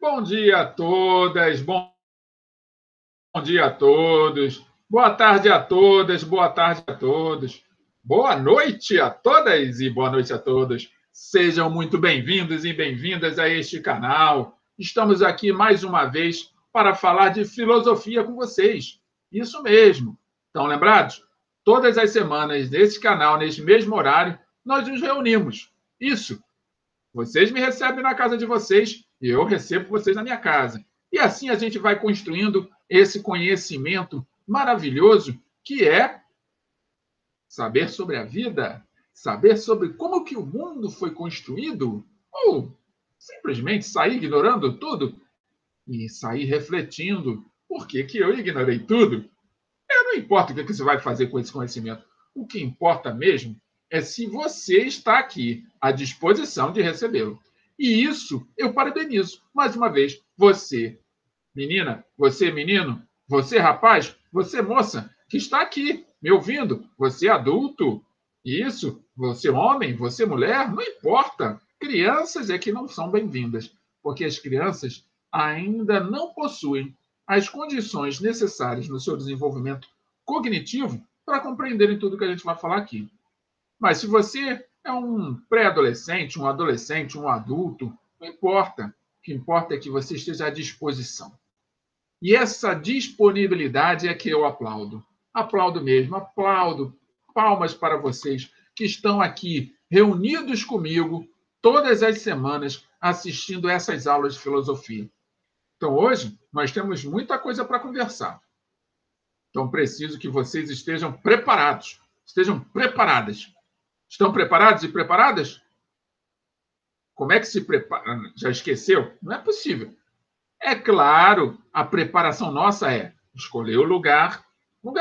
Bom dia a todas, bom dia a todos, boa tarde a todas, boa tarde a todos, boa noite a todas e boa noite a todos. Sejam muito bem-vindos e bem-vindas a este canal. Estamos aqui mais uma vez para falar de filosofia com vocês. Isso mesmo. Estão lembrados? Todas as semanas, nesse canal, neste mesmo horário, nós nos reunimos. Isso. Vocês me recebem na casa de vocês e eu recebo vocês na minha casa. E assim a gente vai construindo esse conhecimento maravilhoso que é saber sobre a vida, saber sobre como que o mundo foi construído, ou simplesmente sair ignorando tudo e sair refletindo por que eu ignorei tudo. Não importa o que você vai fazer com esse conhecimento. O que importa mesmo é se você está aqui à disposição de recebê-lo. E isso eu parabenizo, mais uma vez, você, menina, você, menino, você, rapaz, você, moça, que está aqui me ouvindo, você, adulto, isso, você, homem, você, mulher, não importa. Crianças é que não são bem-vindas, porque as crianças ainda não possuem as condições necessárias no seu desenvolvimento cognitivo para compreenderem tudo que a gente vai falar aqui. Mas se você é um pré-adolescente, um adolescente, um adulto, não importa. O que importa é que você esteja à disposição. E essa disponibilidade é que eu aplaudo. Aplaudo mesmo, aplaudo. Palmas para vocês que estão aqui reunidos comigo todas as semanas assistindo essas aulas de filosofia. Então, hoje, nós temos muita coisa para conversar. Então, preciso que vocês estejam preparados. Estejam preparadas. Estão preparados e preparadas? Como é que se prepara? Já esqueceu? Não é possível. É claro, a preparação nossa é escolher o lugar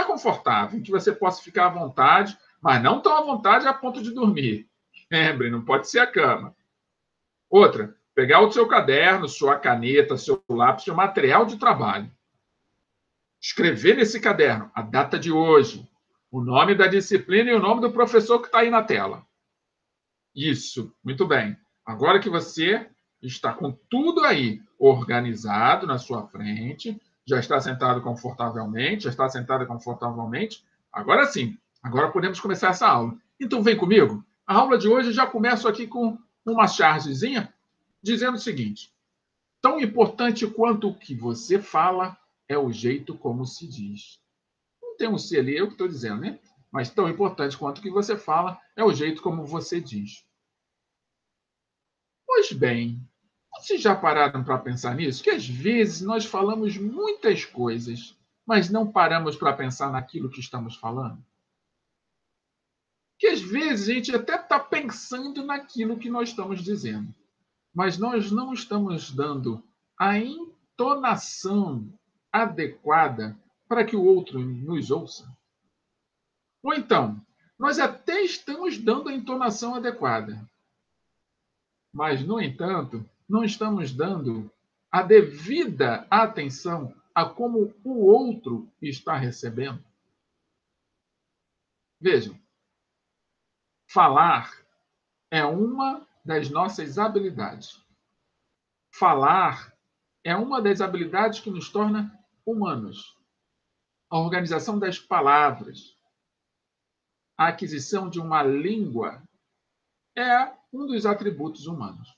confortável, em que você possa ficar à vontade, mas não tão à vontade a ponto de dormir. Lembre, não pode ser a cama. Outra, pegar o seu caderno, sua caneta, seu lápis, seu material de trabalho. Escrever nesse caderno a data de hoje, o nome da disciplina e o nome do professor que está aí na tela. Isso, muito bem. Agora que você está com tudo aí organizado na sua frente, já está sentado confortavelmente, já está sentada confortavelmente, agora sim, agora podemos começar essa aula. Então vem comigo. A aula de hoje já começo aqui com uma chargezinha dizendo o seguinte: tão importante quanto o que você fala é o jeito como se diz. Não tem um se ali, eu que estou dizendo, né? Mas tão importante quanto o que você fala é o jeito como você diz. Pois bem, vocês já pararam para pensar nisso? Que às vezes nós falamos muitas coisas, mas não paramos para pensar naquilo que estamos falando? Que às vezes a gente até está pensando naquilo que nós estamos dizendo, mas nós não estamos dando a entonação adequada para que o outro nos ouça. Ou então, nós até estamos dando a entonação adequada, mas, no entanto, não estamos dando a devida atenção a como o outro está recebendo. Vejam, falar é uma das nossas habilidades. Falar é uma das habilidades que nos torna humanos. A organização das palavras, a aquisição de uma língua é um dos atributos humanos.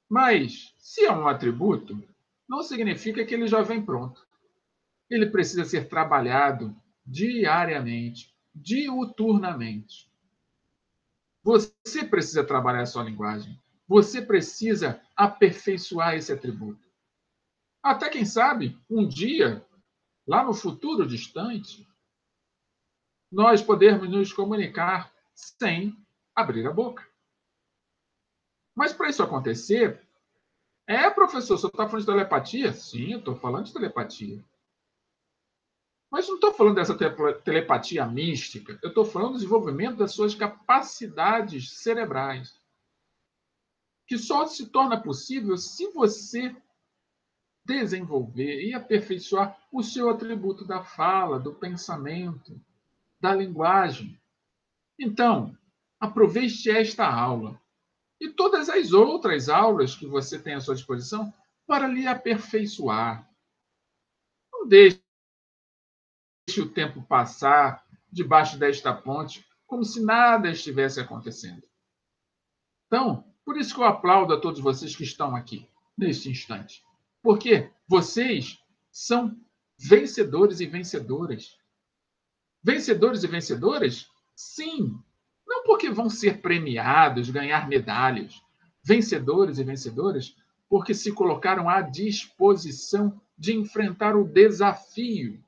Mas, se é um atributo, não significa que ele já vem pronto. Ele precisa ser trabalhado diariamente, diuturnamente. Você precisa trabalhar a sua linguagem. Você precisa aperfeiçoar esse atributo. Até, quem sabe, um dia, lá no futuro distante, nós podermos nos comunicar sem abrir a boca. Mas, para isso acontecer, professor, você está falando de telepatia? Sim, eu estou falando de telepatia. Mas não estou falando dessa telepatia mística, eu estou falando do desenvolvimento das suas capacidades cerebrais, que só se torna possível se você desenvolver e aperfeiçoar o seu atributo da fala, do pensamento, da linguagem. Então, aproveite esta aula e todas as outras aulas que você tem à sua disposição para lhe aperfeiçoar. Não deixe o tempo passar debaixo desta ponte como se nada estivesse acontecendo. Então, por isso que eu aplaudo a todos vocês que estão aqui, neste instante. Porque vocês são vencedores e vencedoras. Vencedores e vencedoras? Sim. Não porque vão ser premiados, ganhar medalhas. Vencedores e vencedoras porque se colocaram à disposição de enfrentar o desafio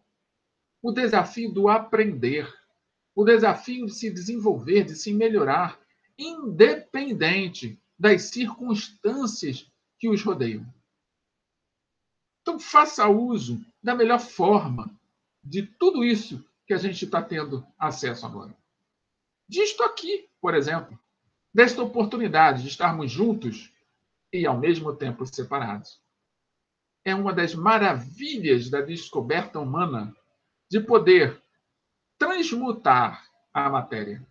do aprender, o desafio de se desenvolver, de se melhorar, independente das circunstâncias que os rodeiam. Então, faça uso da melhor forma de tudo isso que a gente está tendo acesso agora. Disto aqui, por exemplo, desta oportunidade de estarmos juntos e, ao mesmo tempo, separados. É uma das maravilhas da descoberta humana de poder transmutar a matéria.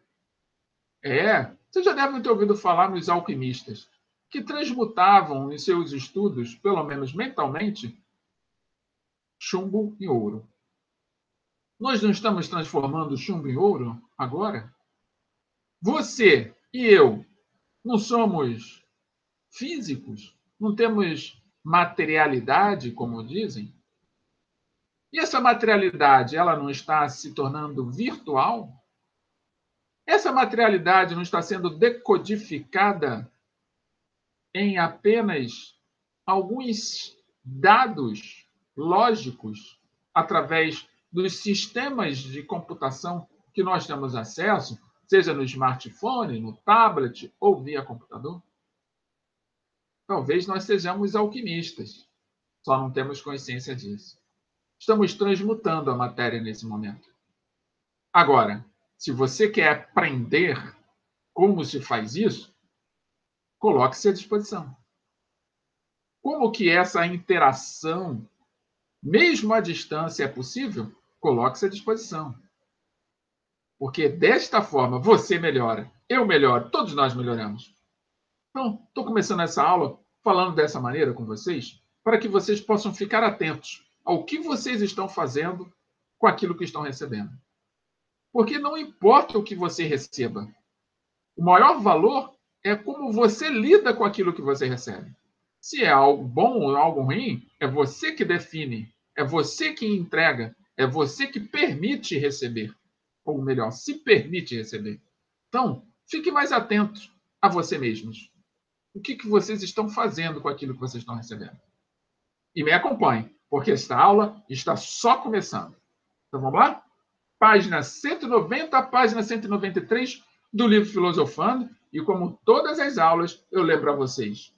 Vocês já devem ter ouvido falar nos alquimistas, que transmutavam em seus estudos, pelo menos mentalmente, chumbo em ouro. Nós não estamos transformando chumbo em ouro agora? Você e eu não somos físicos? Não temos materialidade, como dizem? E essa materialidade, ela não está se tornando virtual? Essa materialidade não está sendo decodificada em apenas alguns dados lógicos através dos sistemas de computação que nós temos acesso, seja no smartphone, no tablet ou via computador? Talvez nós sejamos alquimistas, só não temos consciência disso. Estamos transmutando a matéria nesse momento. Agora, se você quer aprender como se faz isso, coloque-se à disposição. Como que essa interação, mesmo à distância, é possível? Coloque-se à disposição. Porque desta forma você melhora, eu melhoro, todos nós melhoramos. Então, estou começando essa aula falando dessa maneira com vocês, para que vocês possam ficar atentos ao que vocês estão fazendo com aquilo que estão recebendo. Porque não importa o que você receba, o maior valor é como você lida com aquilo que você recebe. Se é algo bom ou algo ruim, é você que define, é você que entrega, é você que permite receber. Ou melhor, se permite receber. Então, fique mais atento a você mesmos. O que vocês estão fazendo com aquilo que vocês estão recebendo? E me acompanhe, porque esta aula está só começando. Então, vamos lá? Página 190, página 193 do livro Filosofando. E como todas as aulas, eu lembro a vocês,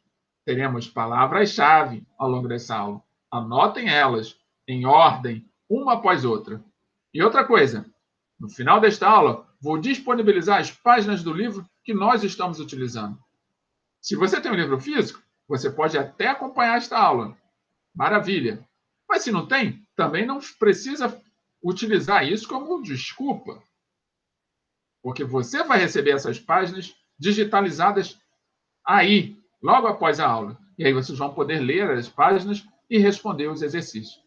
teremos palavras-chave ao longo dessa aula. Anotem elas em ordem, uma após outra. E outra coisa, no final desta aula, vou disponibilizar as páginas do livro que nós estamos utilizando. Se você tem um livro físico, você pode até acompanhar esta aula. Maravilha. Mas se não tem, também não precisa utilizar isso como desculpa. Porque você vai receber essas páginas digitalizadas aí, logo após a aula. E aí vocês vão poder ler as páginas e responder os exercícios.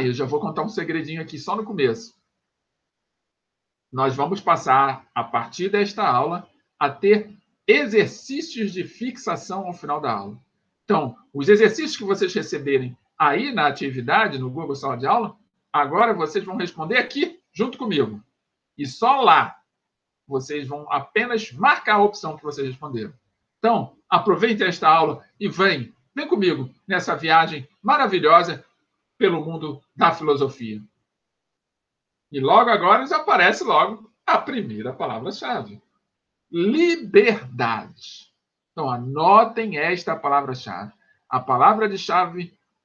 Eu já vou contar um segredinho aqui só no começo. Nós vamos passar, a partir desta aula, a ter exercícios de fixação ao final da aula. Então, os exercícios que vocês receberem aí na atividade, no Google Sala de Aula, agora vocês vão responder aqui, junto comigo. E só lá vocês vão apenas marcar a opção que vocês responderam. Então, aproveite esta aula e vem comigo nessa viagem maravilhosa pelo mundo da filosofia. E logo agora já aparece logo a primeira palavra-chave. Liberdade. Então, anotem esta palavra-chave. A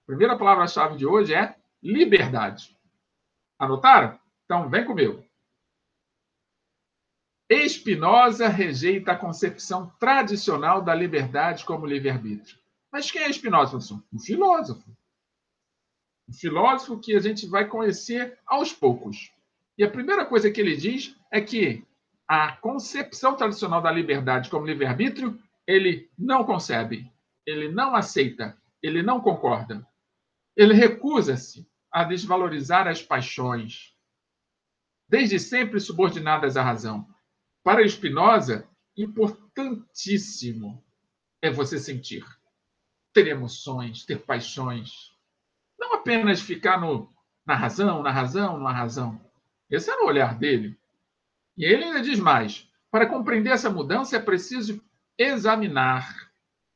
primeira palavra-chave de hoje é liberdade. Anotaram? Então, vem comigo. Spinoza rejeita a concepção tradicional da liberdade como livre-arbítrio. Mas quem é Spinoza? Um filósofo. Um filósofo que a gente vai conhecer aos poucos. E a primeira coisa que ele diz é que a concepção tradicional da liberdade como livre-arbítrio, ele não concebe, ele não aceita, ele não concorda. Ele recusa-se a desvalorizar as paixões, desde sempre subordinadas à razão. Para Spinoza, importantíssimo é você sentir, ter emoções, ter paixões. Não apenas ficar na razão, na razão, na razão. Esse era o olhar dele. E ele ainda diz mais: para compreender essa mudança é preciso examinar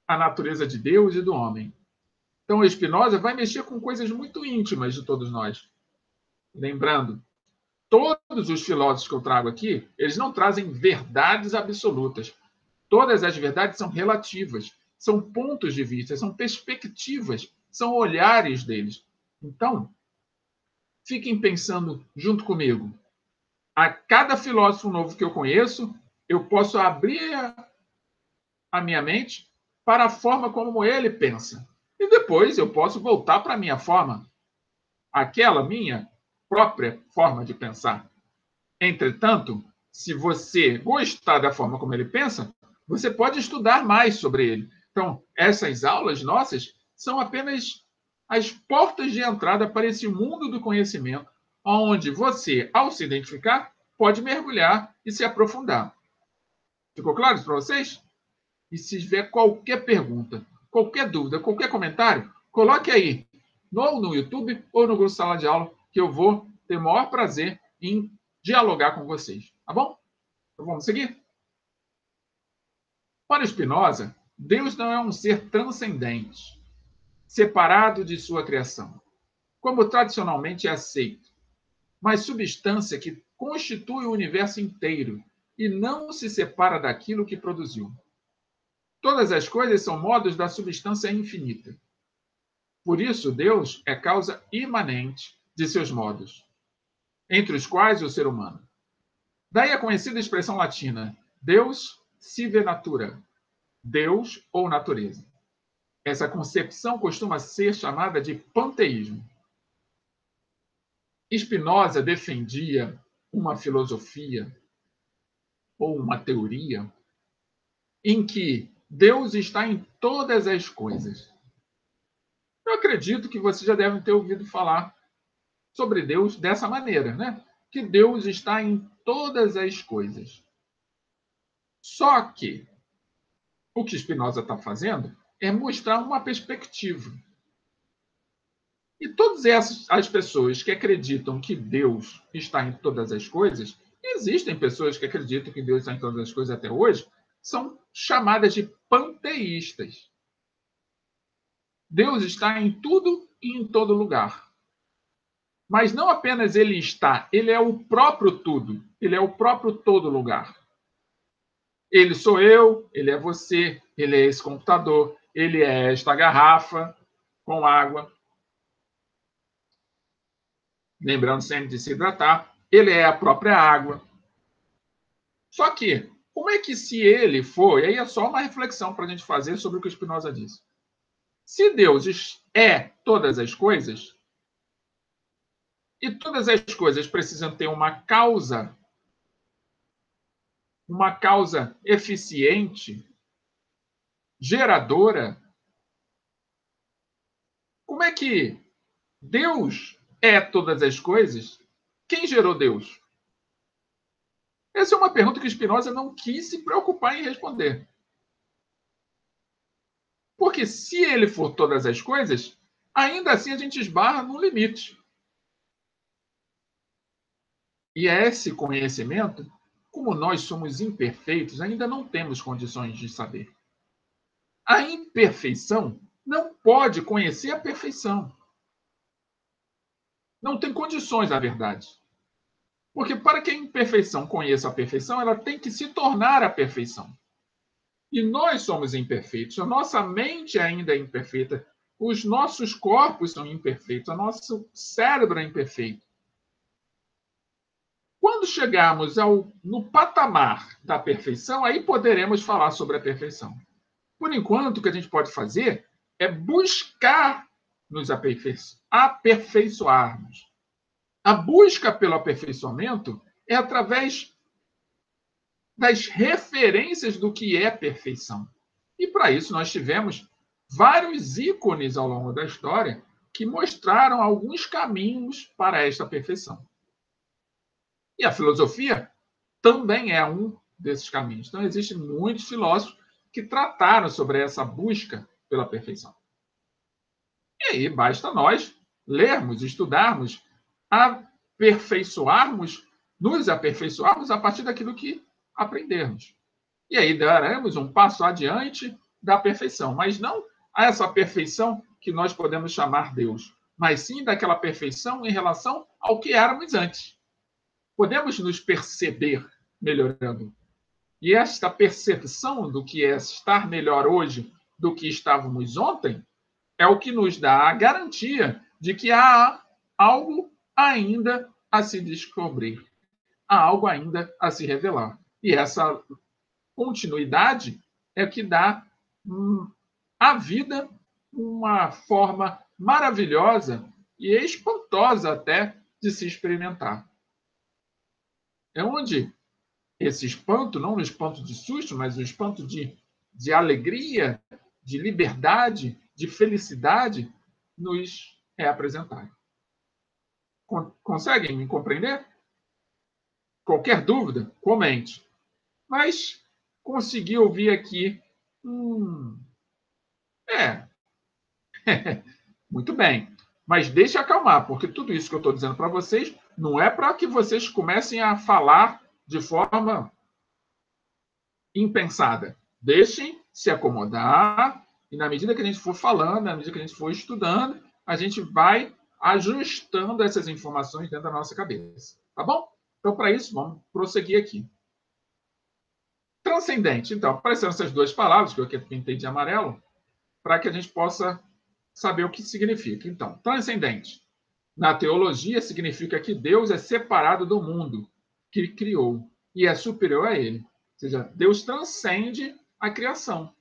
a natureza de Deus e do homem. Então, Spinoza vai mexer com coisas muito íntimas de todos nós. Lembrando, todos os filósofos que eu trago aqui, eles não trazem verdades absolutas. Todas as verdades são relativas, são pontos de vista, são perspectivas, são olhares deles. Então, fiquem pensando junto comigo. A cada filósofo novo que eu conheço, eu posso abrir a minha mente para a forma como ele pensa. E depois eu posso voltar para a minha forma, aquela minha própria forma de pensar. Entretanto, se você gostar da forma como ele pensa, você pode estudar mais sobre ele. Então, essas aulas nossas são apenas as portas de entrada para esse mundo do conhecimento, onde você, ao se identificar, pode mergulhar e se aprofundar. Ficou claro isso para vocês? E se tiver qualquer pergunta, qualquer dúvida, qualquer comentário, coloque aí no YouTube ou no grupo Sala de Aula, que eu vou ter o maior prazer em dialogar com vocês. Tá bom? Então vamos seguir? Para Spinoza, Deus não é um ser transcendente, separado de sua criação, como tradicionalmente é aceito, mas substância que constitui o universo inteiro e não se separa daquilo que produziu. Todas as coisas são modos da substância infinita. Por isso, Deus é causa imanente de seus modos, entre os quais o ser humano. Daí a conhecida expressão latina, Deus sive natura, Deus ou natureza. Essa concepção costuma ser chamada de panteísmo. Spinoza defendia uma filosofia ou uma teoria em que Deus está em todas as coisas. Eu acredito que vocês já devem ter ouvido falar sobre Deus dessa maneira, né? Que Deus está em todas as coisas. Só que o que Spinoza está fazendo é mostrar uma perspectiva. E todas as pessoas que acreditam que Deus está em todas as coisas, existem pessoas que acreditam que Deus está em todas as coisas até hoje, são chamadas de panteístas. Deus está em tudo e em todo lugar. Mas não apenas ele está, ele é o próprio tudo, ele é o próprio todo lugar. Ele sou eu, ele é você, ele é esse computador, ele é esta garrafa com água. Lembrando sempre de se hidratar, ele é a própria água. Só que, como é que se ele for, e aí é só uma reflexão para a gente fazer sobre o que o Spinoza disse. Se Deus é todas as coisas, e todas as coisas precisam ter uma causa eficiente, geradora, como é que Deus é todas as coisas? Quem gerou Deus? Essa é uma pergunta que Spinoza não quis se preocupar em responder. Porque se ele for todas as coisas, ainda assim a gente esbarra num limite. E esse conhecimento, como nós somos imperfeitos, ainda não temos condições de saber. A imperfeição não pode conhecer a perfeição. Não tem condições, na verdade. Porque para que a imperfeição conheça a perfeição, ela tem que se tornar a perfeição. E nós somos imperfeitos, a nossa mente ainda é imperfeita, os nossos corpos são imperfeitos, o nosso cérebro é imperfeito. Quando chegarmos no patamar da perfeição, aí poderemos falar sobre a perfeição. Por enquanto, o que a gente pode fazer é buscar nos aperfeiçoarmos. A busca pelo aperfeiçoamento é através das referências do que é perfeição. E para isso nós tivemos vários ícones ao longo da história que mostraram alguns caminhos para esta perfeição. E a filosofia também é um desses caminhos. Então, existem muitos filósofos que trataram sobre essa busca pela perfeição. E aí, basta nós lermos, estudarmos, nos aperfeiçoarmos a partir daquilo que aprendermos. E aí daremos um passo adiante da perfeição, mas não a essa perfeição que nós podemos chamar Deus, mas sim daquela perfeição em relação ao que éramos antes. Podemos nos perceber melhorando. E esta percepção do que é estar melhor hoje do que estávamos ontem é o que nos dá a garantia de que há algo ainda a se descobrir, há algo ainda a se revelar. E essa continuidade é o que dá à vida uma forma maravilhosa e espantosa até de se experimentar. É onde esse espanto, não o espanto de susto, mas o espanto de alegria, de liberdade, de felicidade, nos é apresentado. Conseguem me compreender? Qualquer dúvida, comente. Mas consegui ouvir aqui. Muito bem. Mas deixe acalmar, porque tudo isso que eu estou dizendo para vocês não é para que vocês comecem a falar de forma impensada. Deixem se acomodar e, na medida que a gente for falando, na medida que a gente for estudando, a gente vai ajustando essas informações dentro da nossa cabeça. Tá bom? Então, para isso, vamos prosseguir aqui. Transcendente. Então, apareceram essas duas palavras, que eu aqui pintei de amarelo, para que a gente possa saber o que significa. Então, transcendente. Na teologia, significa que Deus é separado do mundo que criou e é superior a ele. Ou seja, Deus transcende a criação.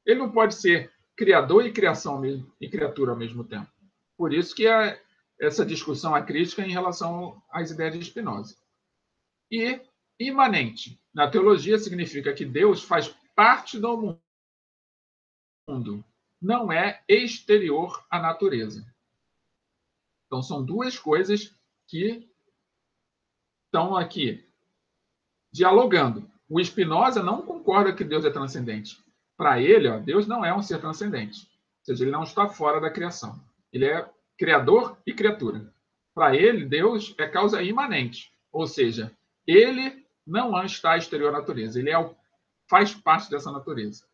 Ele não pode ser criador e criação e criatura ao mesmo tempo. Por isso que essa discussão, a crítica em relação às ideias de Spinoza. E imanente. Na teologia, significa que Deus faz parte do mundo, não é exterior à natureza. Então, são duas coisas que estão aqui dialogando. O Spinoza não concorda que Deus é transcendente. Para ele, Deus não é um ser transcendente. Ou seja, ele não está fora da criação. Ele é criador e criatura. Para ele, Deus é causa imanente. Ou seja, ele não está exterior à natureza. Ele faz parte dessa natureza.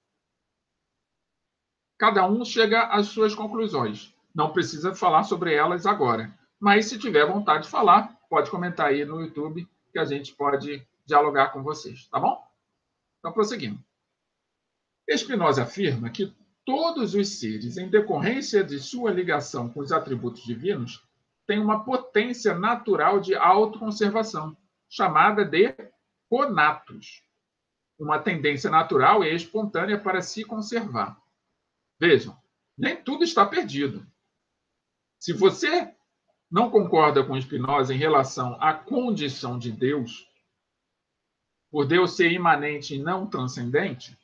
Cada um chega às suas conclusões. Não precisa falar sobre elas agora. Mas, se tiver vontade de falar, pode comentar aí no YouTube que a gente pode dialogar com vocês. Tá bom? Então, prosseguindo. Spinoza afirma que todos os seres, em decorrência de sua ligação com os atributos divinos, têm uma potência natural de autoconservação, chamada de conatos. Uma tendência natural e espontânea para se conservar. Vejam, nem tudo está perdido. Se você não concorda com Spinoza em relação à condição de Deus, por Deus ser imanente e não transcendente,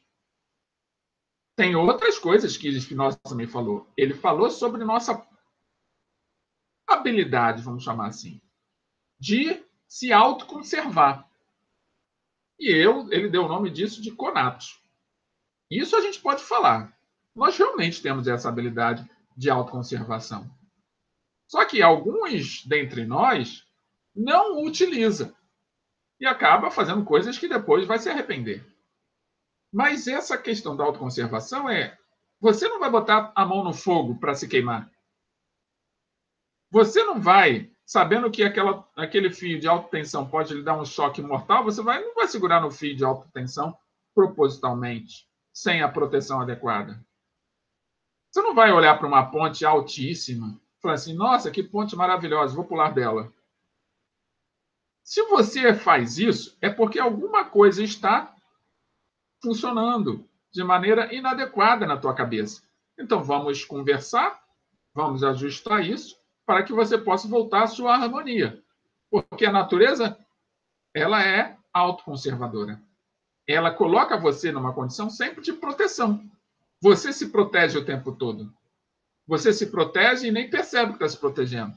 tem outras coisas que Spinoza também falou. Ele falou sobre nossa habilidade, vamos chamar assim, de se autoconservar. E ele deu o nome disso de conatos. Isso a gente pode falar. Nós realmente temos essa habilidade de autoconservação. Só que alguns dentre nós não utilizam e acaba fazendo coisas que depois vai se arrepender. Mas essa questão da autoconservação você não vai botar a mão no fogo para se queimar. Você não vai, sabendo que aquele fio de alta tensão pode lhe dar um choque mortal, você não vai segurar no fio de alta tensão propositalmente, sem a proteção adequada. Você não vai olhar para uma ponte altíssima e falar assim, nossa, que ponte maravilhosa, vou pular dela. Se você faz isso, é porque alguma coisa está funcionando de maneira inadequada na tua cabeça. Então, vamos conversar, vamos ajustar isso para que você possa voltar à sua harmonia. Porque a natureza, ela é autoconservadora. Ela coloca você numa condição sempre de proteção. Você se protege o tempo todo. Você se protege e nem percebe que está se protegendo,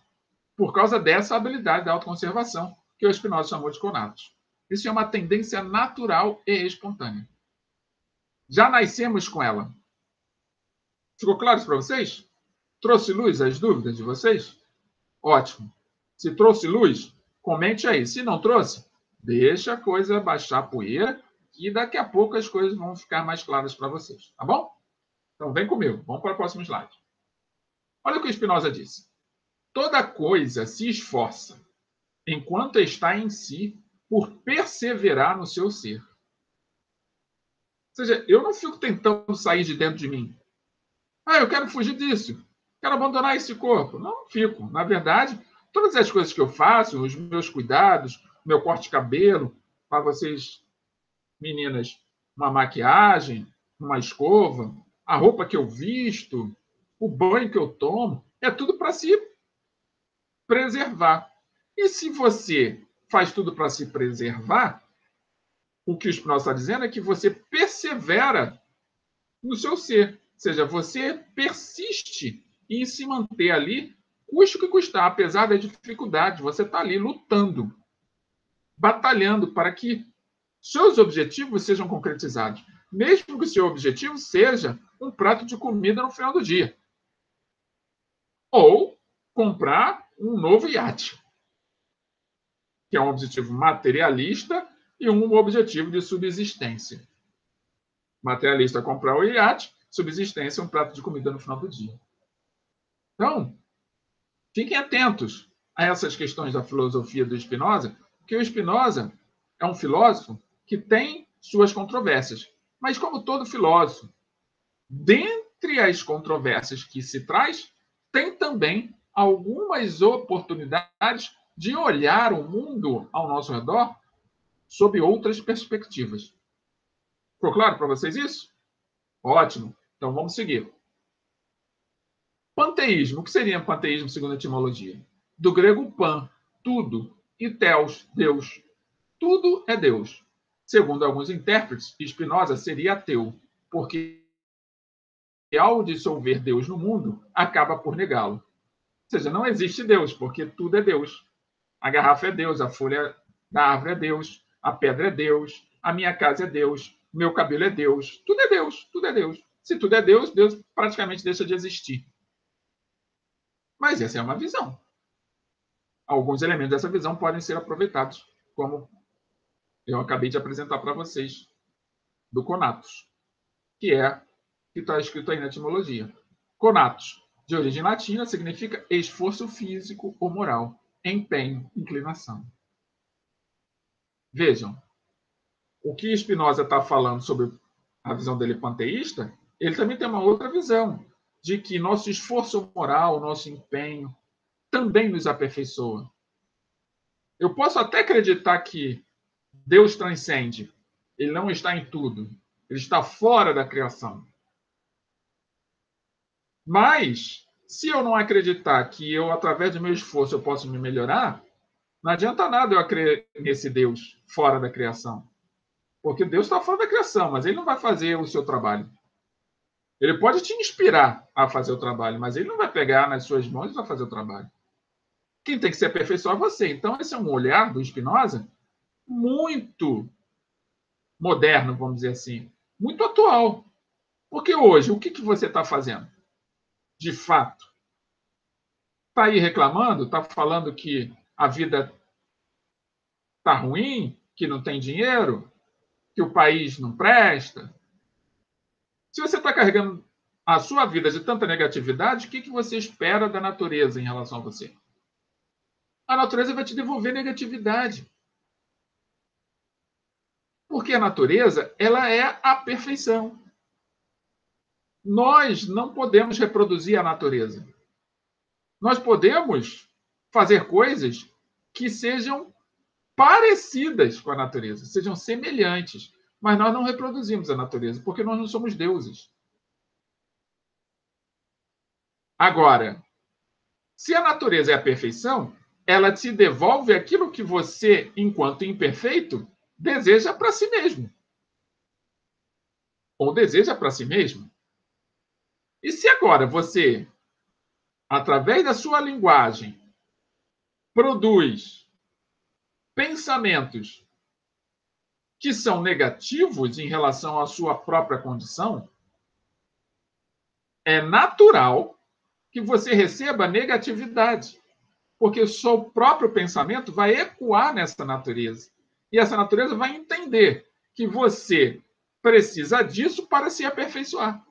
por causa dessa habilidade da autoconservação, que o Spinoza chamou de conatos. Isso é uma tendência natural e espontânea. Já nascemos com ela. Ficou claro isso para vocês? Trouxe luz às dúvidas de vocês? Ótimo. Se trouxe luz, comente aí. Se não trouxe, deixa a coisa baixar a poeira e daqui a pouco as coisas vão ficar mais claras para vocês. Tá bom? Então vem comigo. Vamos para o próximo slide. Olha o que o Spinoza disse. Toda coisa se esforça, enquanto está em si, por perseverar no seu ser. Ou seja, eu não fico tentando sair de dentro de mim. Eu quero fugir disso. Quero abandonar esse corpo. Não fico. Na verdade, todas as coisas que eu faço, os meus cuidados, meu corte de cabelo, para vocês, meninas, uma maquiagem, uma escova, a roupa que eu visto, o banho que eu tomo, é tudo para se preservar. E se você faz tudo para se preservar, o que o Spinoza está dizendo é que você persevera no seu ser. Ou seja, você persiste em se manter ali, custe o que custar, apesar da dificuldade. Você está ali lutando, batalhando para que seus objetivos sejam concretizados. Mesmo que o seu objetivo seja um prato de comida no final do dia. Ou comprar um novo iate, que é um objetivo materialista e um objetivo de subsistência. Materialista, comprar o iate, subsistência, um prato de comida no final do dia. Então, fiquem atentos a essas questões da filosofia do Spinoza, porque o Spinoza é um filósofo que tem suas controvérsias. Mas, como todo filósofo, dentre as controvérsias que se traz, tem também algumas oportunidades de olhar o mundo ao nosso redor sob outras perspectivas. Ficou claro para vocês isso? Ótimo. Então vamos seguir. Panteísmo. O que seria panteísmo segundo a etimologia? Do grego pan, tudo, e theos, Deus. Tudo é Deus. Segundo alguns intérpretes, Spinoza seria ateu, porque ao dissolver Deus no mundo, acaba por negá-lo. Ou seja, não existe Deus, porque tudo é Deus. A garrafa é Deus, a folha da árvore é Deus, a pedra é Deus, a minha casa é Deus, meu cabelo é Deus. Tudo é Deus, tudo é Deus. Se tudo é Deus, Deus praticamente deixa de existir. Mas essa é uma visão. Alguns elementos dessa visão podem ser aproveitados, como eu acabei de apresentar para vocês, do conatus, que está escrito aí na etimologia. Conatus, de origem latina, significa esforço físico ou moral, empenho, inclinação. Vejam, o que Spinoza está falando sobre a visão dele panteísta, ele também tem uma outra visão, de que nosso esforço moral, nosso empenho, também nos aperfeiçoa. Eu posso até acreditar que Deus transcende, ele não está em tudo, ele está fora da criação. Mas, se eu não acreditar que eu, através do meu esforço, eu posso me melhorar, não adianta nada eu acreditar nesse Deus fora da criação. Porque Deus está fora da criação, mas ele não vai fazer o seu trabalho. Ele pode te inspirar a fazer o trabalho, mas ele não vai pegar nas suas mãos e vai fazer o trabalho. Quem tem que se aperfeiçoar é você. Então, esse é um olhar do Spinoza muito moderno, vamos dizer assim, muito atual. Porque hoje, o que você está fazendo? De fato. Está aí reclamando? Está falando que a vida está ruim? Que não tem dinheiro? Que o país não presta? Se você está carregando a sua vida de tanta negatividade, o que você espera da natureza em relação a você? A natureza vai te devolver negatividade. Porque a natureza, ela é a perfeição. Nós não podemos reproduzir a natureza. Nós podemos fazer coisas que sejam parecidas com a natureza, sejam semelhantes, mas nós não reproduzimos a natureza, porque nós não somos deuses. Agora, se a natureza é a perfeição, ela te devolve aquilo que você, enquanto imperfeito, deseja para si mesmo. Ou deseja para si mesmo. E se agora você, através da sua linguagem, produz pensamentos que são negativos em relação à sua própria condição, é natural que você receba negatividade, porque o seu próprio pensamento vai ecoar nessa natureza. E essa natureza vai entender que você precisa disso para se aperfeiçoar.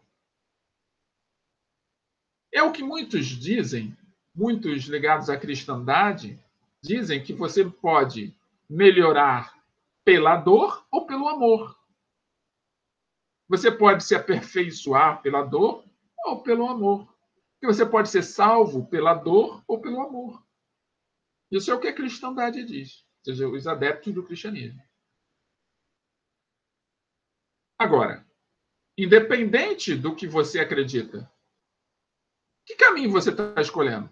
É o que muitos dizem, muitos ligados à cristandade, dizem que você pode melhorar pela dor ou pelo amor. Você pode se aperfeiçoar pela dor ou pelo amor. E você pode ser salvo pela dor ou pelo amor. Isso é o que a cristandade diz, ou seja, os adeptos do cristianismo. Agora, independente do que você acredita, que caminho você está escolhendo?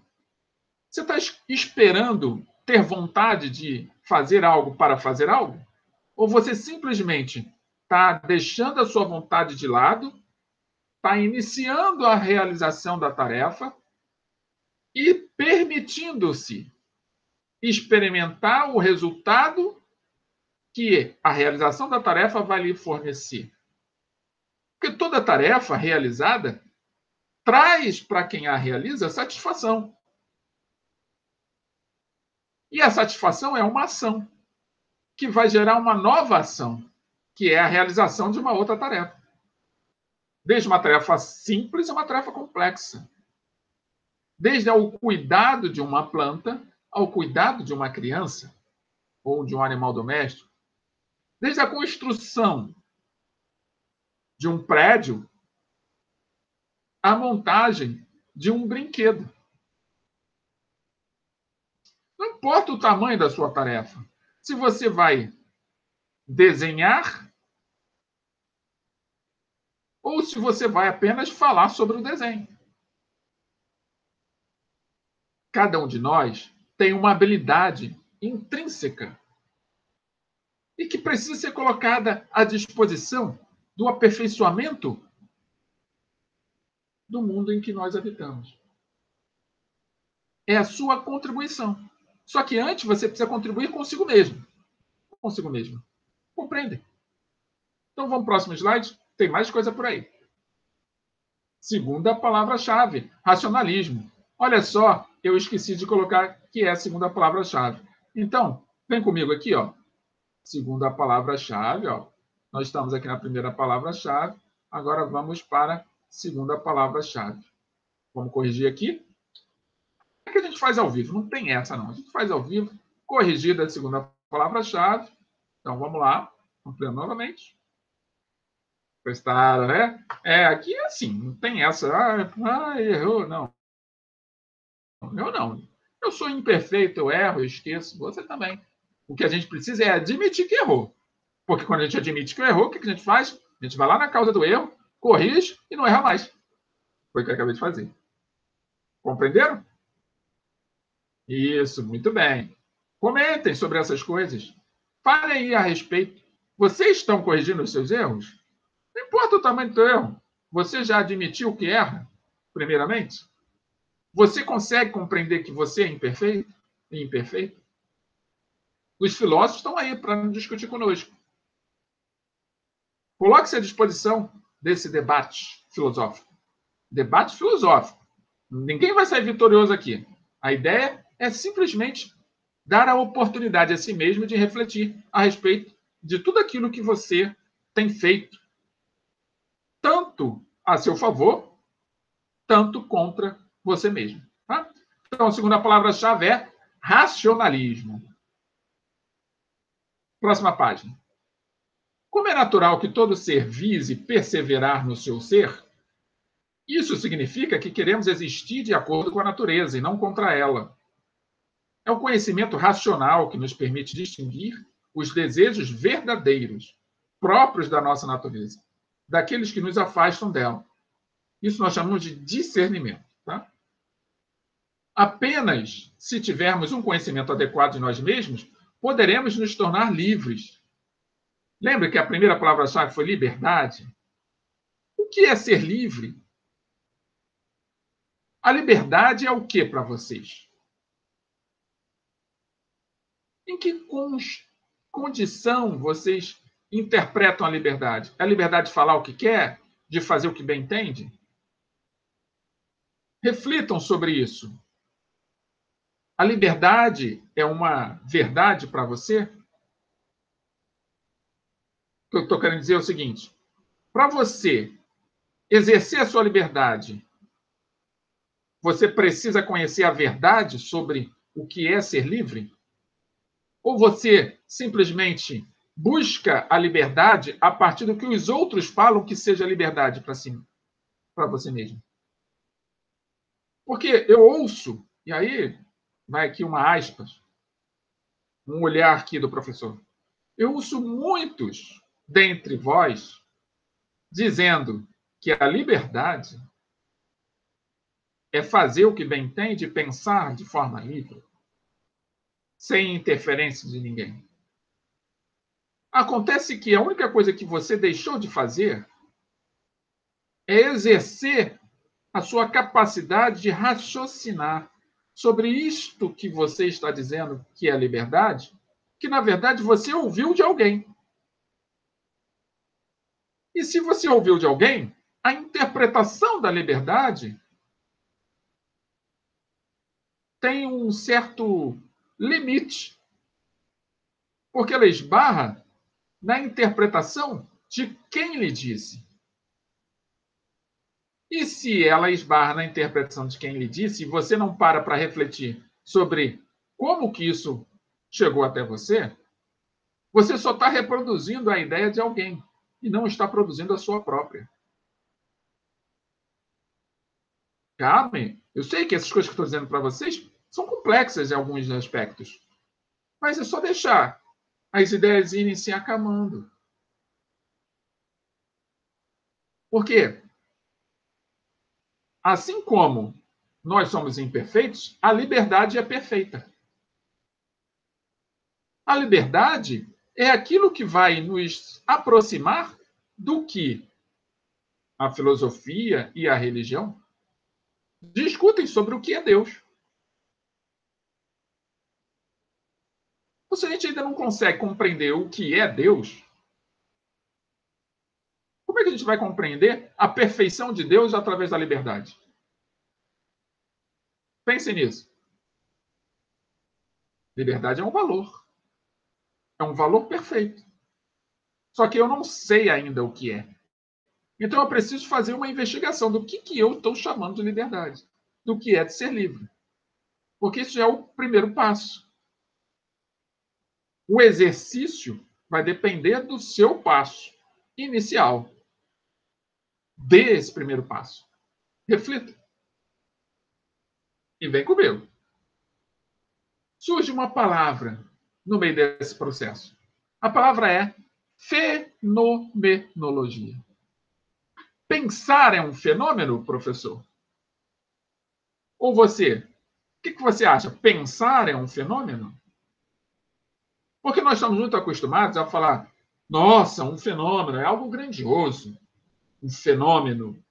Você está esperando ter vontade de fazer algo para fazer algo? Ou você simplesmente está deixando a sua vontade de lado, está iniciando a realização da tarefa e permitindo-se experimentar o resultado que a realização da tarefa vai lhe fornecer? Porque toda tarefa realizada traz para quem a realiza satisfação. E a satisfação é uma ação que vai gerar uma nova ação, que é a realização de uma outra tarefa. Desde uma tarefa simples a uma tarefa complexa. Desde o cuidado de uma planta ao cuidado de uma criança ou de um animal doméstico. Desde a construção de um prédio à montagem de um brinquedo. Não importa o tamanho da sua tarefa. Se você vai desenhar ou se você vai apenas falar sobre o desenho. Cada um de nós tem uma habilidade intrínseca e que precisa ser colocada à disposição do aperfeiçoamento do mundo em que nós habitamos. É a sua contribuição. Só que antes você precisa contribuir consigo mesmo. Consigo mesmo. Compreende? Então vamos para o próximo slide. Tem mais coisa por aí. Segunda palavra-chave, racionalismo. Olha só, eu esqueci de colocar que é a segunda palavra-chave. Então, vem comigo aqui, ó. Segunda palavra-chave, ó. Nós estamos aqui na primeira palavra-chave. Agora vamos para a segunda palavra-chave. Vamos corrigir aqui. É que a gente faz ao vivo, não tem essa não. A gente faz ao vivo, corrigida a segunda palavra-chave. Então vamos lá, ampliando novamente. Prestaram, né? Aqui é assim, não tem essa. Errou, não. Eu não. Eu sou imperfeito, eu erro, eu esqueço. Você também. O que a gente precisa é admitir que errou. Porque quando a gente admite que errou, o que a gente faz? A gente vai lá na causa do erro, corrige e não erra mais. Foi o que eu acabei de fazer. Compreenderam? Isso, muito bem. Comentem sobre essas coisas. Falem aí a respeito. Vocês estão corrigindo os seus erros? Não importa o tamanho do seu erro. Você já admitiu que erra, primeiramente? Você consegue compreender que você é imperfeito e imperfeito? Os filósofos estão aí para discutir conosco. Coloque-se à disposição desse debate filosófico. Debate filosófico. Ninguém vai sair vitorioso aqui. A ideia é simplesmente dar a oportunidade a si mesmo de refletir a respeito de tudo aquilo que você tem feito, tanto a seu favor, tanto contra você mesmo. Tá? Então, a segunda palavra-chave é racionalismo. Próxima página. Como é natural que todo ser vise perseverar no seu ser, isso significa que queremos existir de acordo com a natureza e não contra ela. É o conhecimento racional que nos permite distinguir os desejos verdadeiros, próprios da nossa natureza, daqueles que nos afastam dela. Isso nós chamamos de discernimento. Tá? Apenas se tivermos um conhecimento adequado de nós mesmos, poderemos nos tornar livres. Lembra que a primeira palavra-chave foi liberdade? O que é ser livre? A liberdade é o que para vocês? Em que condição vocês interpretam a liberdade? É a liberdade de falar o que quer? De fazer o que bem entende? Reflitam sobre isso. A liberdade é uma verdade para você? O que eu estou querendo dizer é o seguinte: para você exercer a sua liberdade, você precisa conhecer a verdade sobre o que é ser livre? Ou você simplesmente busca a liberdade a partir do que os outros falam que seja liberdade para si, para você mesmo? Porque eu ouço, e aí vai aqui uma aspas, um olhar aqui do professor. Eu ouço muitos dentre vós dizendo que a liberdade é fazer o que bem entende e pensar de forma livre, sem interferência de ninguém. Acontece que a única coisa que você deixou de fazer é exercer a sua capacidade de raciocinar sobre isto que você está dizendo que é liberdade, que na verdade você ouviu de alguém. E se você ouviu de alguém, a interpretação da liberdade tem um certo limite, porque ela esbarra na interpretação de quem lhe disse. E se ela esbarra na interpretação de quem lhe disse, e você não para refletir sobre como que isso chegou até você, você só está reproduzindo a ideia de alguém e não está produzindo a sua própria. Calma, eu sei que essas coisas que estou dizendo para vocês são complexas em alguns aspectos, mas é só deixar as ideias irem se acalmando. Por quê? Assim como nós somos imperfeitos, a liberdade é perfeita. A liberdade é aquilo que vai nos aproximar do que a filosofia e a religião discutem sobre o que é Deus. Se a gente ainda não consegue compreender o que é Deus, como é que a gente vai compreender a perfeição de Deus através da liberdade? Pense nisso. Liberdade é um valor. É um valor perfeito. Só que eu não sei ainda o que é. Então eu preciso fazer uma investigação do que eu estou chamando de liberdade, do que é de ser livre. Porque isso é o primeiro passo. O exercício vai depender do seu passo inicial. Dê esse primeiro passo. Reflita. E vem comigo. Surge uma palavra no meio desse processo. A palavra é fenomenologia. Pensar é um fenômeno, professor? Ou você? O que você acha? Pensar é um fenômeno? Porque nós estamos muito acostumados a falar, nossa, um fenômeno é algo grandioso. Um fenômeno.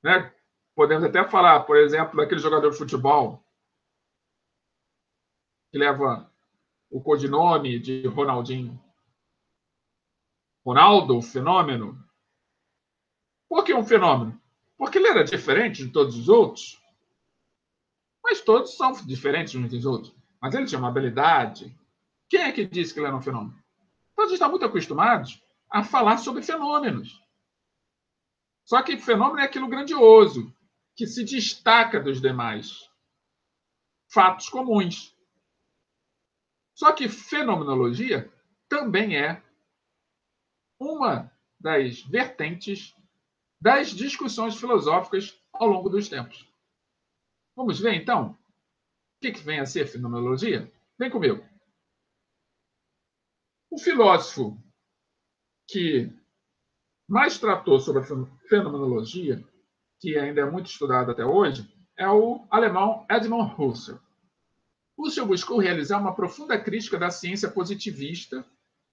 Né? Podemos até falar, por exemplo, daquele jogador de futebol que leva o codinome de Ronaldinho. Ronaldo, fenômeno. Por que um fenômeno? Porque ele era diferente de todos os outros. Mas todos são diferentes uns dos outros. Mas ele tinha uma habilidade. Quem é que disse que ele era um fenômeno? Então a gente está muito acostumados a falar sobre fenômenos. Só que fenômeno é aquilo grandioso, que se destaca dos demais. Fatos comuns. Só que fenomenologia também é uma das vertentes das discussões filosóficas ao longo dos tempos. Vamos ver, então, o que vem a ser fenomenologia? Vem comigo. O filósofo que mais tratou sobre a fenomenologia, que ainda é muito estudado até hoje, é o alemão Edmund Husserl. Husserl buscou realizar uma profunda crítica da ciência positivista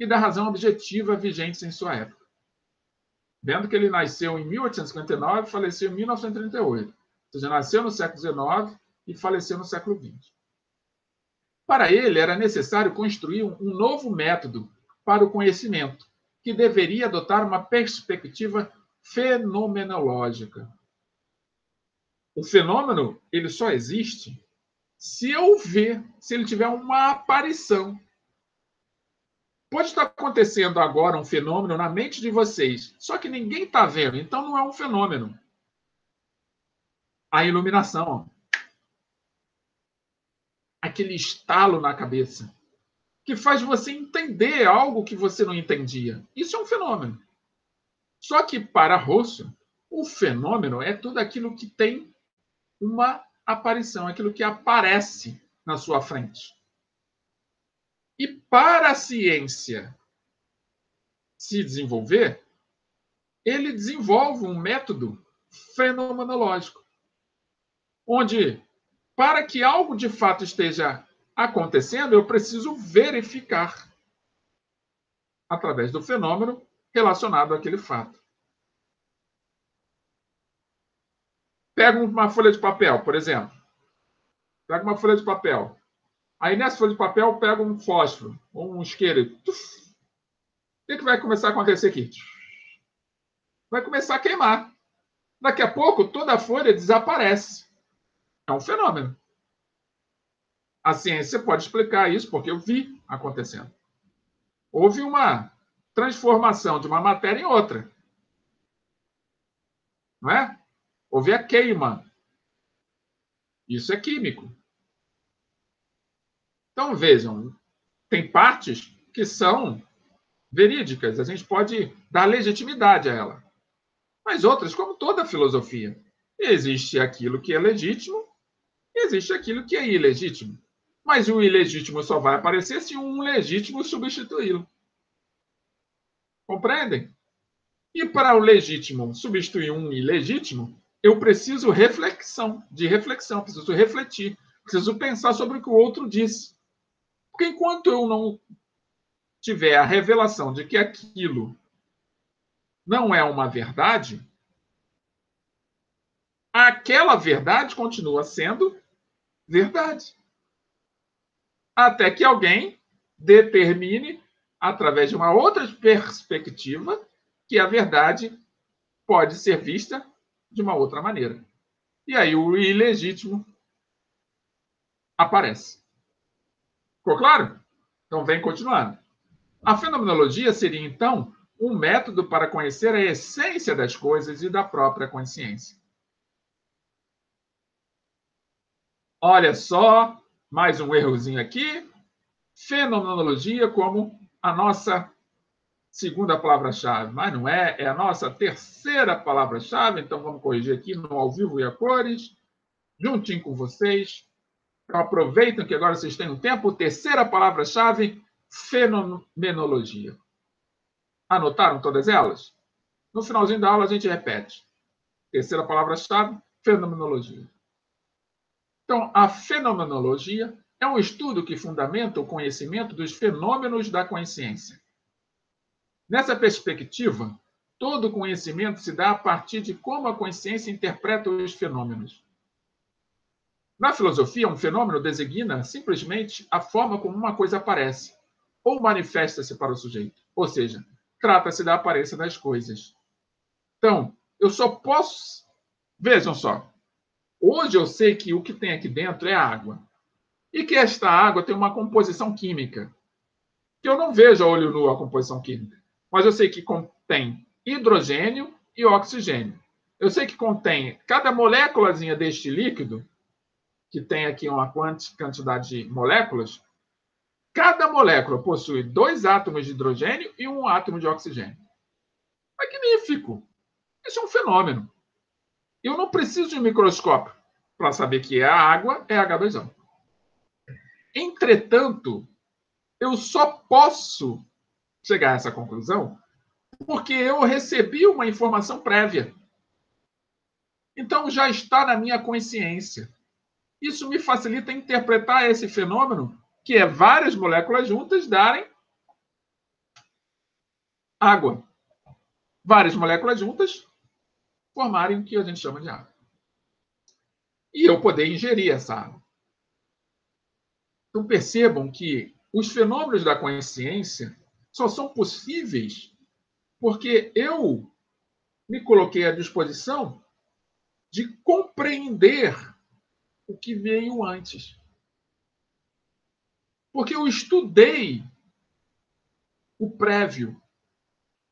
e da razão objetiva vigentes em sua época. Vendo que ele nasceu em 1859 e faleceu em 1938. Ou seja, nasceu no século XIX e faleceu no século XX. Para ele, era necessário construir um novo método para o conhecimento, que deveria adotar uma perspectiva fenomenológica. O fenômeno ele só existe se eu ver, se ele tiver uma aparição. Pode estar acontecendo agora um fenômeno na mente de vocês, só que ninguém está vendo, então não é um fenômeno. A iluminação, aquele estalo na cabeça, que faz você entender algo que você não entendia. Isso é um fenômeno. Só que para Russell, o fenômeno é tudo aquilo que tem uma aparição, aquilo que aparece na sua frente. E para a ciência se desenvolver, ele desenvolve um método fenomenológico, onde, para que algo de fato esteja acontecendo, eu preciso verificar através do fenômeno relacionado àquele fato. Pega uma folha de papel, por exemplo. Pega uma folha de papel. Aí, nessa folha de papel, pega um fósforo, ou um isqueiro. O que vai começar a acontecer aqui? Vai começar a queimar. Daqui a pouco, toda a folha desaparece. É um fenômeno. A ciência pode explicar isso, porque eu vi acontecendo. Houve uma transformação de uma matéria em outra. Não é? Houve a queima. Isso é químico. Então, vejam, tem partes que são verídicas, a gente pode dar legitimidade a ela. Mas outras, como toda filosofia, existe aquilo que é legítimo e existe aquilo que é ilegítimo. Mas o ilegítimo só vai aparecer se um legítimo substituí-lo. Compreendem? E para o legítimo substituir um ilegítimo, eu preciso de reflexão, preciso refletir, preciso pensar sobre o que o outro disse. Porque enquanto eu não tiver a revelação de que aquilo não é uma verdade, aquela verdade continua sendo verdade. Até que alguém determine, através de uma outra perspectiva, que a verdade pode ser vista de uma outra maneira. E aí o ilegítimo aparece. Ficou claro? Então vem continuando. A fenomenologia seria, então, um método para conhecer a essência das coisas e da própria consciência. Olha só, mais um errozinho aqui. Fenomenologia como a nossa segunda palavra-chave, mas não é, é a nossa terceira palavra-chave, então vamos corrigir aqui no ao vivo e a cores, juntinho com vocês. Então aproveitem que agora vocês têm um tempo. Terceira palavra-chave, fenomenologia. Anotaram todas elas? No finalzinho da aula a gente repete. Terceira palavra-chave, fenomenologia. Então, a fenomenologia é um estudo que fundamenta o conhecimento dos fenômenos da consciência. Nessa perspectiva, todo conhecimento se dá a partir de como a consciência interpreta os fenômenos. Na filosofia, um fenômeno designa simplesmente a forma como uma coisa aparece ou manifesta-se para o sujeito. Ou seja, trata-se da aparência das coisas. Então, eu só posso... Vejam só. Hoje eu sei que o que tem aqui dentro é água. E que esta água tem uma composição química. Que eu não vejo a olho nu a composição química. Mas eu sei que contém hidrogênio e oxigênio. Eu sei que contém cada moléculazinha deste líquido, que tem aqui uma quantidade de moléculas, cada molécula possui 2 átomos de hidrogênio e 1 átomo de oxigênio. Magnífico! Isso é um fenômeno. Eu não preciso de um microscópio para saber que a água é H2O. Entretanto, eu só posso chegar a essa conclusão porque eu recebi uma informação prévia. Então, já está na minha consciência. Isso me facilita interpretar esse fenômeno, que é várias moléculas juntas darem água. Várias moléculas juntas formarem o que a gente chama de água. E eu poder ingerir essa água. Então percebam que os fenômenos da consciência só são possíveis porque eu me coloquei à disposição de compreender o que veio antes. Porque eu estudei o prévio.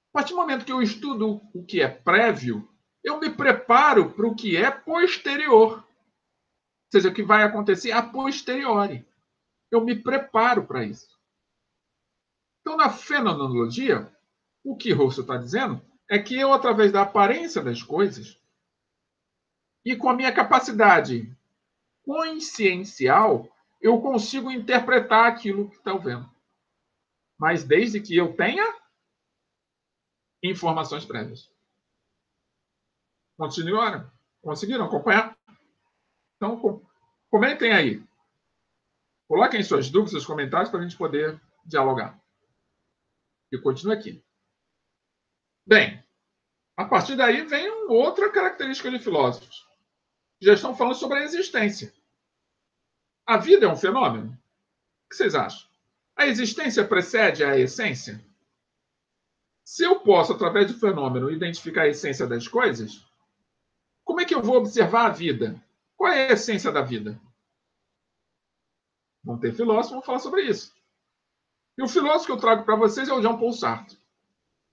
A partir do momento que eu estudo o que é prévio, eu me preparo para o que é posterior. Ou seja, o que vai acontecer a posteriori. Eu me preparo para isso. Então, na fenomenologia, o que Russell está dizendo é que eu, através da aparência das coisas, e com a minha capacidade consciencial, eu consigo interpretar aquilo que está vendo. Mas desde que eu tenha informações prévias. Continuaram? Conseguiram acompanhar? Então, comentem aí. Coloquem suas dúvidas, seus comentários para a gente poder dialogar. E continue aqui. Bem, a partir daí vem outra característica de filósofos. Já estão falando sobre a existência. A vida é um fenômeno? O que vocês acham? A existência precede a essência? Se eu posso, através do fenômeno, identificar a essência das coisas, como é que eu vou observar a vida? Qual é a essência da vida? Vão ter filósofos que vão falar sobre isso. E o filósofo que eu trago para vocês é o Jean-Paul Sartre.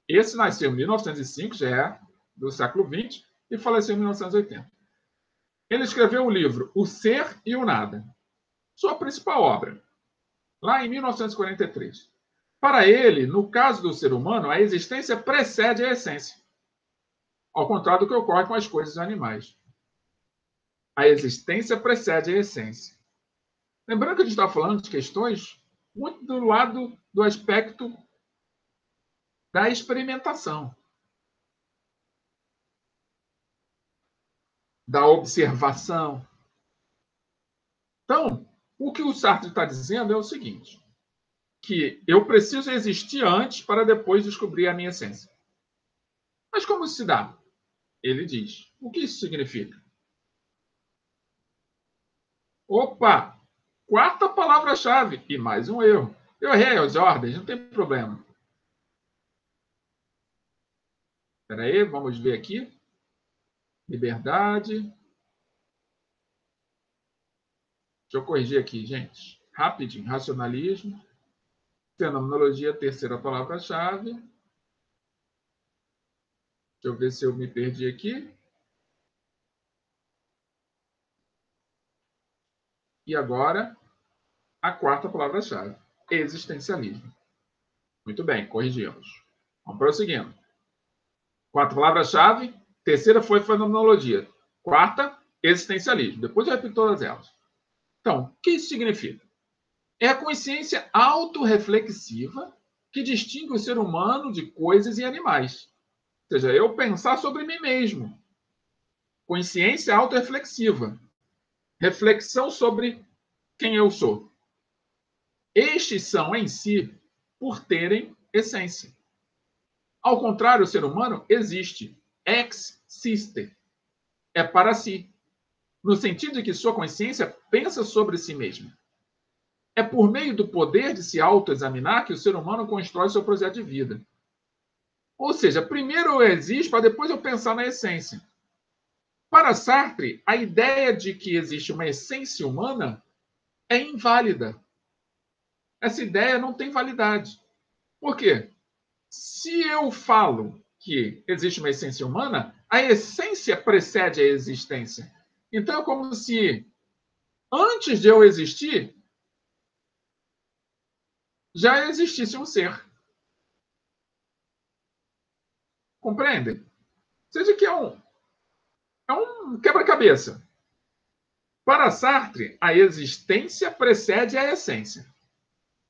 Esse nasceu em 1905, já é do século XX, e faleceu em 1980. Ele escreveu o livro O Ser e o Nada, sua principal obra, lá em 1943. Para ele, no caso do ser humano, a existência precede a essência, ao contrário do que ocorre com as coisas animais. A existência precede a essência. Lembrando que a gente está falando de questões muito do lado do aspecto da experimentação, da observação. Então, o que o Sartre está dizendo é o seguinte, que eu preciso existir antes para depois descobrir a minha essência. Mas como isso se dá? Ele diz. O que isso significa? Opa! Quarta palavra-chave. E mais um erro. Eu errei as ordens, não tem problema. Espera aí, vamos ver aqui. Liberdade. Deixa eu corrigir aqui, gente. Rapidinho. Racionalismo. Fenomenologia, terceira palavra-chave. Deixa eu ver se eu me perdi aqui. E agora, a quarta palavra-chave. Existencialismo. Muito bem, corrigimos. Vamos prosseguindo. Quarta palavra-chave. Terceira foi fenomenologia. Quarta, existencialismo. Depois eu repito todas elas. Então, o que isso significa? É a consciência autorreflexiva que distingue o ser humano de coisas e animais. Ou seja, eu pensar sobre mim mesmo. Consciência autorreflexiva. Reflexão sobre quem eu sou. Estes são, em si, por terem essência. Ao contrário, o ser humano existe. Ex siste. É para si. No sentido de que sua consciência pensa sobre si mesma. É por meio do poder de se autoexaminar que o ser humano constrói seu projeto de vida. Ou seja, primeiro eu existo para depois eu pensar na essência. Para Sartre, a ideia de que existe uma essência humana é inválida. Essa ideia não tem validade. Por quê? Se eu falo que existe uma essência humana, a essência precede a existência. Então é como se, antes de eu existir, já existisse um ser. Compreendem? Ou seja, que é um quebra-cabeça. Para Sartre, a existência precede a essência.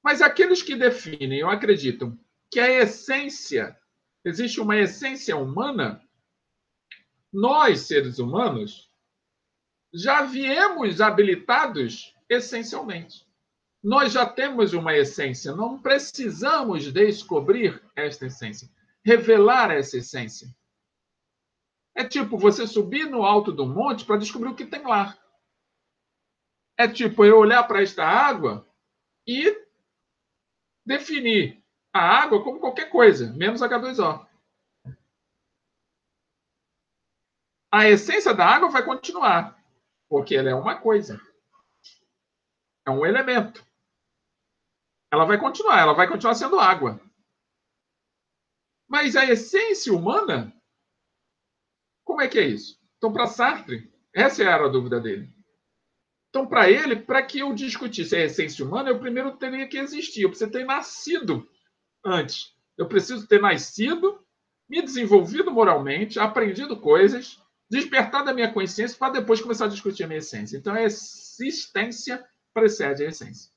Mas aqueles que definem ou acreditam que a essência, existe uma essência humana, nós, seres humanos, já viemos habilitados essencialmente. Nós já temos uma essência, não precisamos descobrir esta essência. revelar essa essência. É tipo você subir no alto do monte para descobrir o que tem lá. É tipo eu olhar para esta água e definir a água como qualquer coisa, menos H2O. A essência da água vai continuar, porque ela é uma coisa. É um elemento. Ela vai continuar sendo água. Mas a essência humana, como é que é isso? Então, para Sartre, essa era a dúvida dele. Então, para ele, para que eu discutisse a essência humana, eu primeiro teria que existir. Eu preciso ter nascido antes. Eu preciso ter nascido, me desenvolvido moralmente, aprendido coisas, despertado a minha consciência para depois começar a discutir a minha essência. Então, a existência precede a essência.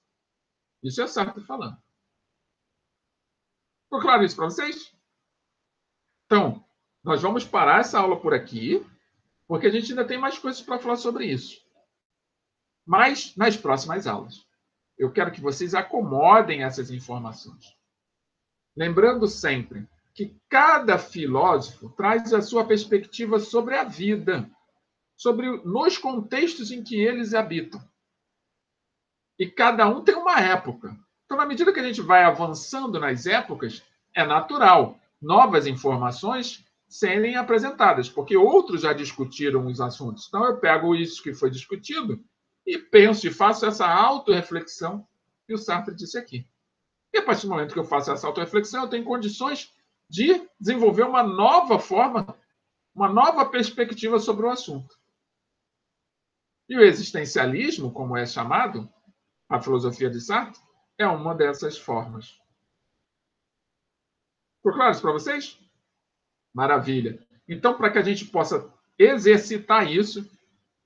Isso é Sartre falando. Ficou claro isso para vocês? Então, nós vamos parar essa aula por aqui, porque a gente ainda tem mais coisas para falar sobre isso. Mas nas próximas aulas. Eu quero que vocês acomodem essas informações. Lembrando sempre que cada filósofo traz a sua perspectiva sobre a vida, nos contextos em que eles habitam. E cada um tem uma época. Então, na medida que a gente vai avançando nas épocas, é natural novas informações serem apresentadas, porque outros já discutiram os assuntos. Então, eu pego isso que foi discutido e penso e faço essa autorreflexão que o Sartre disse aqui. E a partir do momento que eu faço essa autorreflexão, eu tenho condições de desenvolver uma nova forma, uma nova perspectiva sobre o assunto. E o existencialismo, como é chamado, a filosofia de Sartre, é uma dessas formas. Ficou claro isso para vocês? Maravilha. Então, para que a gente possa exercitar isso,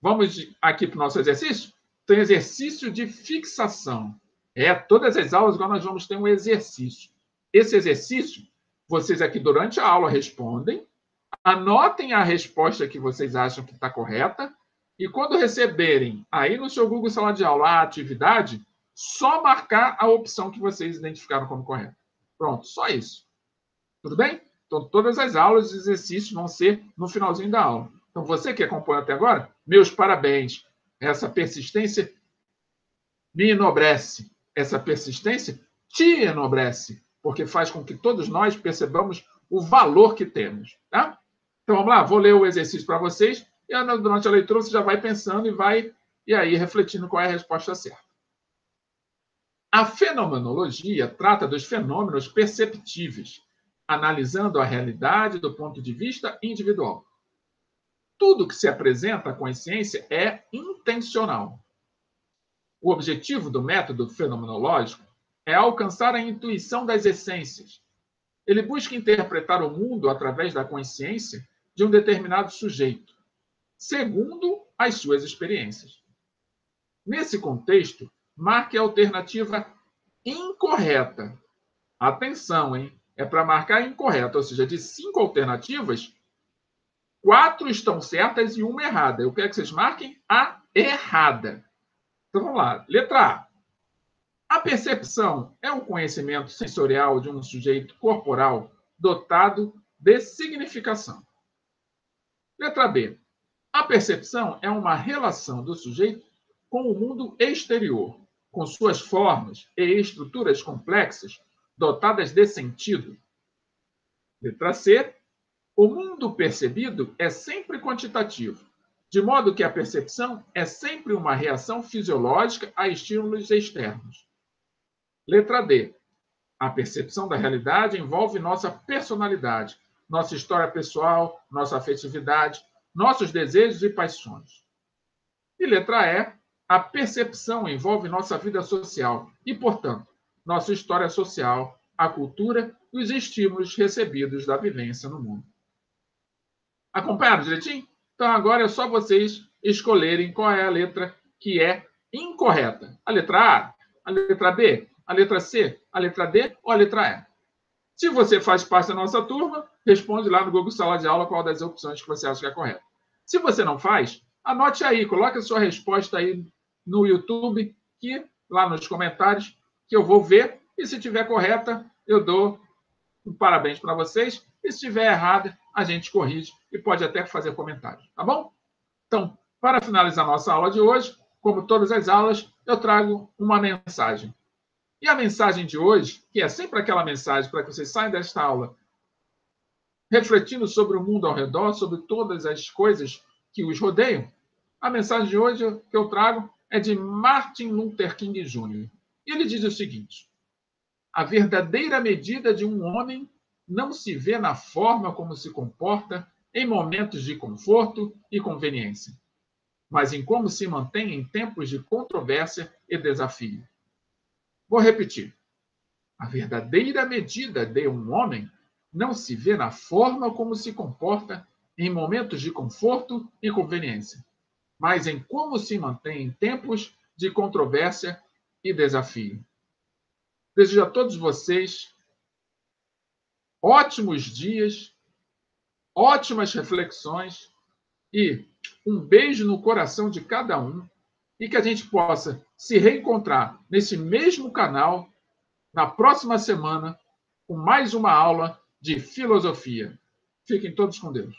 vamos aqui para o nosso exercício? Tem exercício de fixação. Todas as aulas agora nós vamos ter um exercício. Esse exercício, vocês aqui durante a aula respondem, anotem a resposta que vocês acham que está correta, e quando receberem aí no seu Google Sala de Aula a atividade, só marcar a opção que vocês identificaram como correta. Pronto, só isso. Tudo bem? Então, todas as aulas e exercícios vão ser no finalzinho da aula. Então, você que acompanha até agora, meus parabéns. Essa persistência me enobrece. Essa persistência te enobrece, porque faz com que todos nós percebamos o valor que temos. Tá? Então, vamos lá, vou ler o exercício para vocês, e durante a leitura você já vai pensando e aí refletindo qual é a resposta certa. A fenomenologia trata dos fenômenos perceptíveis, analisando a realidade do ponto de vista individual. Tudo que se apresenta à consciência é intencional. O objetivo do método fenomenológico é alcançar a intuição das essências. Ele busca interpretar o mundo através da consciência de um determinado sujeito, segundo as suas experiências. Nesse contexto, marque a alternativa incorreta. Atenção, hein? É para marcar incorreta, ou seja, de 5 alternativas, 4 estão certas e uma errada. Eu quero que vocês marquem a errada. Então vamos lá. Letra A. A percepção é um conhecimento sensorial de um sujeito corporal dotado de significação. Letra B. A percepção é uma relação do sujeito com o mundo exterior, com suas formas e estruturas complexas dotadas de sentido. Letra C. O mundo percebido é sempre quantitativo, de modo que a percepção é sempre uma reação fisiológica a estímulos externos. Letra D. A percepção da realidade envolve nossa personalidade, nossa história pessoal, nossa afetividade, nossos desejos e paixões. E letra E. A percepção envolve nossa vida social e, portanto, nossa história social, a cultura e os estímulos recebidos da vivência no mundo. Acompanharam direitinho? Então, agora é só vocês escolherem qual é a letra que é incorreta. A letra A, a letra B, a letra C, a letra D ou a letra E. Se você faz parte da nossa turma, responde lá no Google Sala de Aula qual das opções que você acha que é correta. Se você não faz, anote aí, coloque a sua resposta aí no YouTube, lá nos comentários, que eu vou ver, e se tiver correta, eu dou um parabéns para vocês. E se estiver errada, a gente corrige e pode até fazer comentários, tá bom? Então, para finalizar nossa aula de hoje, como todas as aulas, eu trago uma mensagem. E a mensagem de hoje, que é sempre aquela mensagem para que vocês saiam desta aula refletindo sobre o mundo ao redor, sobre todas as coisas que os rodeiam, a mensagem de hoje que eu trago é de Martin Luther King Jr. E ele diz o seguinte: a verdadeira medida de um homem não se vê na forma como se comporta em momentos de conforto e conveniência, mas em como se mantém em tempos de controvérsia e desafio. Vou repetir. A verdadeira medida de um homem não se vê na forma como se comporta em momentos de conforto e conveniência, mas em como se mantém em tempos de controvérsia e desafio. Desejo a todos vocês ótimos dias, ótimas reflexões e um beijo no coração de cada um e que a gente possa se reencontrar nesse mesmo canal na próxima semana com mais uma aula de filosofia. Fiquem todos com Deus.